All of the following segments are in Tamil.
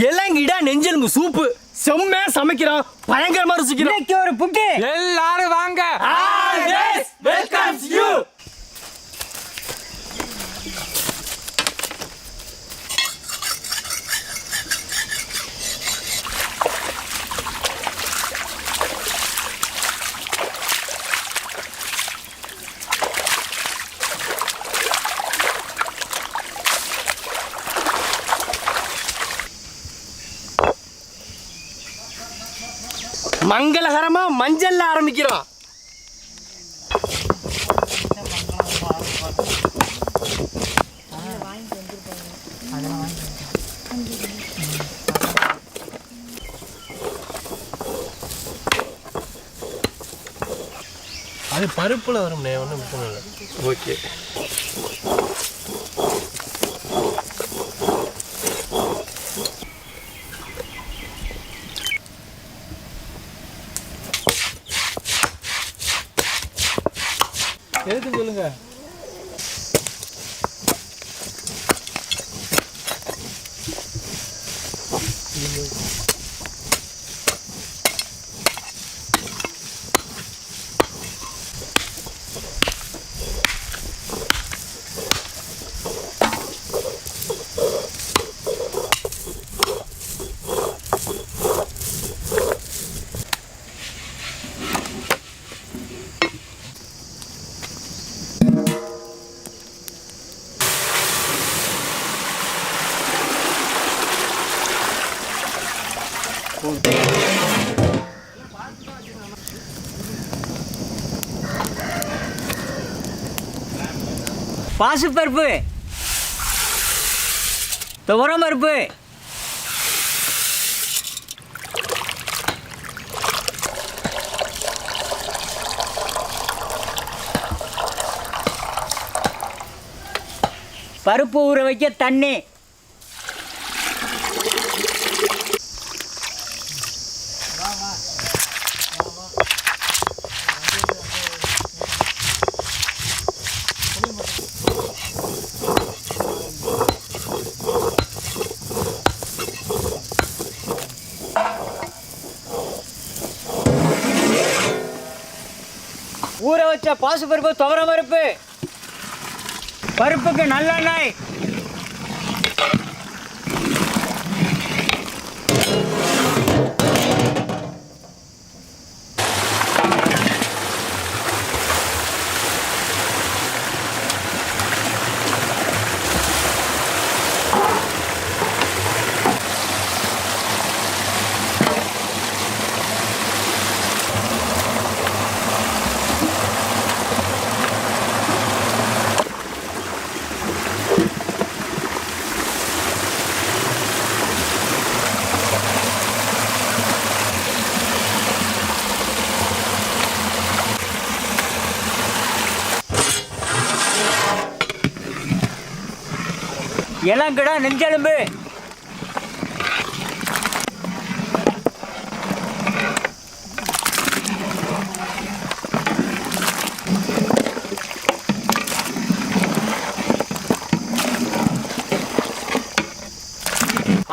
இளங்கிடா நெஞ்செலும்பு சூப்பு செம்மையா சமைக்கிறோம், பயங்கரமா ருசிக்கிறோம். இன்னைக்கு ஒரு புட்டு. எல்லாரும் வாங்க. Welcomes you. மங்களகரமா மஞ்சள்ல ஆரம்பிக்கிறோம். அது பருப்புல வரும், ஒன்றும் பிரச்சனை இல்லை. ஓகே. எதுக்கு சொல்லுங்க. பாசிப்பருப்பு, துவரம் பருப்பு, பருப்பு ஊற வைக்க தண்ணி, ஊற வச்ச பாசிப்பருப்பு, துவரம் பருப்பு, பருப்புக்கு நல்லெண்ணெய், இளங்கிடா நெஞ்செலும்பு,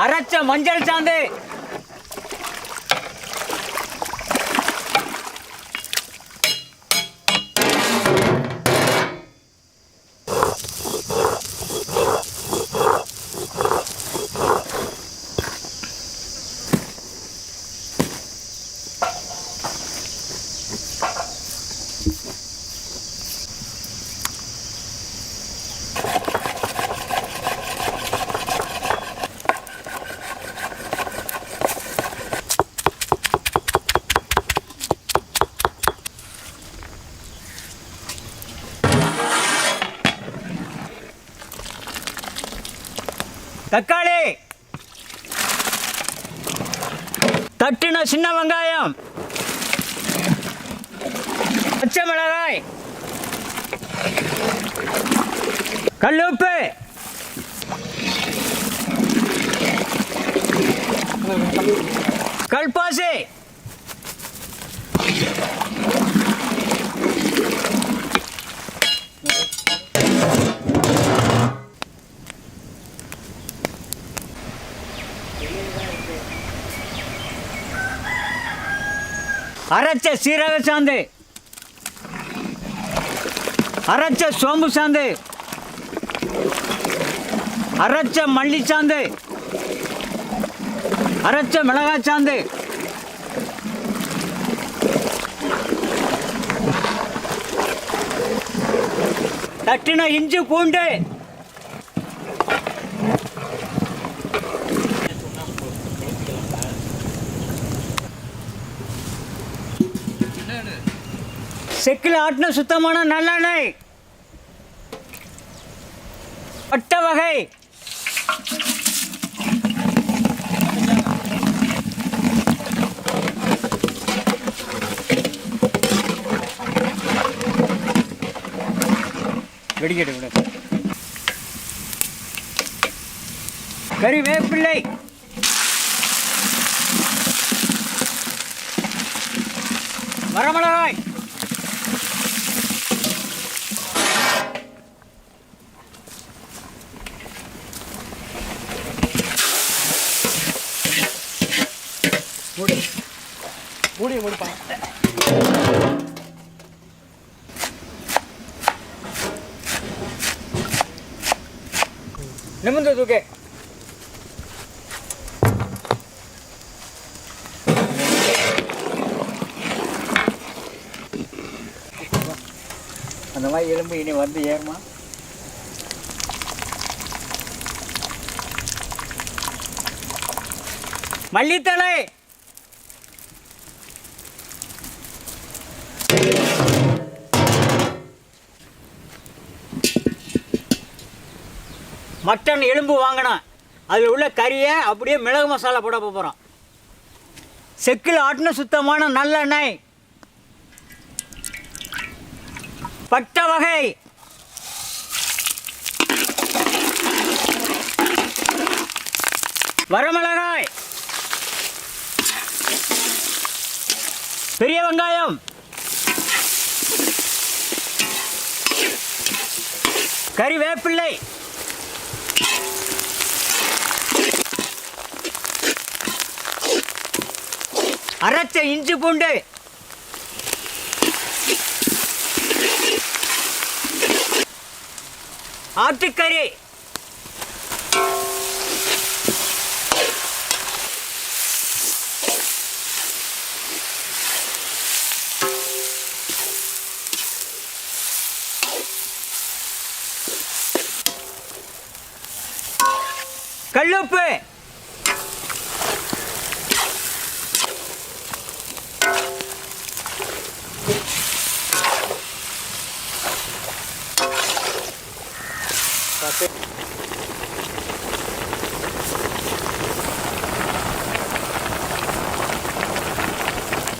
அரைச்ச மஞ்சள் சாந்து, தக்காளி, தட்டின சின்ன வெங்காயம், பச்சை மிளகாய், கல்லுப்பு, கல்பாசி, அரைச்ச சீரக சாந்து, அரைச்ச சோம்பு சாந்து, அரைச்ச மல்லி சாந்து, அரைச்ச மிளகாய் சாந்து, தட்டின இஞ்சி பூண்டு, செக்கில் ஆட்டின சுத்தமான நல்லெண்ணெய், பட்டை வகை, வெடிக்கட்டு விட, கறிவேப்பிள்ளை, வரமிளகாய், மூடி முடிப்பா. நிமிர்ந்து தூக்கு. அந்த மாதிரி எலும்பு இனி வந்து ஏறுமா? மல்லித்தழை, மட்டன் எலும்பு வாங்கினோம், அதில் உள்ள கறியை அப்படியே மிளகு மசாலா போட போகிறோம். செக்கில் ஆட்டின சுத்தமான நல்லெண்ணெய், பட்டை வகை, வரமிளகாய், பெரிய வெங்காயம், கறிவேப்பிள்ளை, அரைச்ச இஞ்சி பூண்டு, ஆட்டுக்கறி, கல்லுப்பு,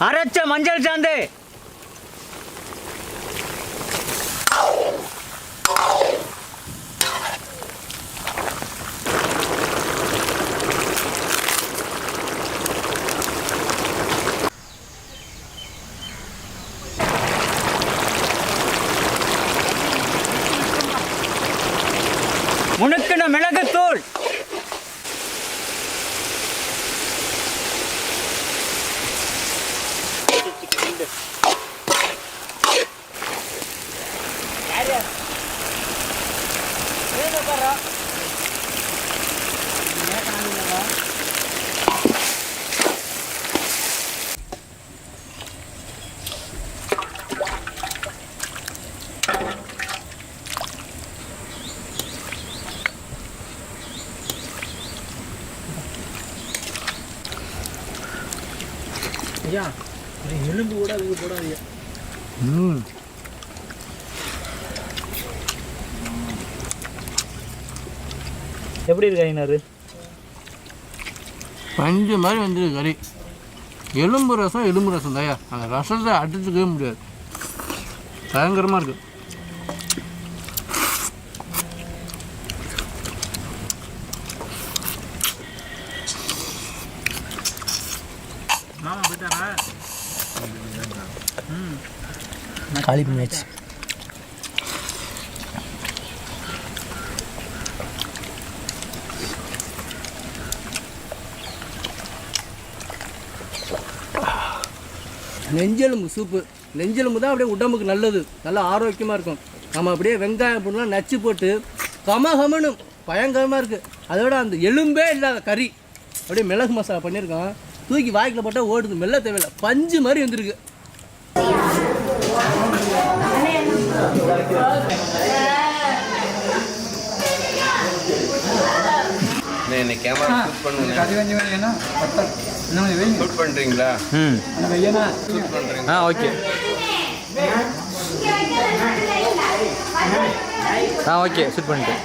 அரைச்ச மஞ்சள் சாந்து, முணுக்கின மிளகுத்தூள், ஐயா எலும்பு கூட அதுக்கு போடாதீங்க. எப்படி இருக்கு ஐநாரு? பஞ்சு மாதிரி வந்துருக்கு கறி. எலும்பு ரசம் தாயா, அந்த ரசத்தை அடிச்சுக்கவே முடியாது, பயங்கரமாக இருக்குது. மாமா போயிட்டாரா? காலி பண்ணியாச்சு. நெஞ்செலும்பு சூப்பு. நெஞ்செலும்பு தான் அப்படியே உடம்புக்கு நல்லது, நல்லா ஆரோக்கியமாக இருக்கும். நம்ம அப்படியே வெங்காயம் போட்டுலாம் நச்சு போட்டு கமகமனு பயங்கரமாக இருக்குது. அதோட அந்த எலும்பே இல்லாத கறி அப்படியே மிளகு மசாலா பண்ணியிருக்கோம். தூக்கி வாய்க்கில் போட்டால் ஓடுது, மெல்ல தேவையில்லை, பஞ்சு மாதிரி வந்துருக்கு. என்ன கேமரா ஷூட் பண்ணுங்க. ஷூட் பண்ணுறீங்களா? ஷூட் பண்ணுறீங்களா? ஓகே. ஓகே ஷூட் பண்ணிட்டு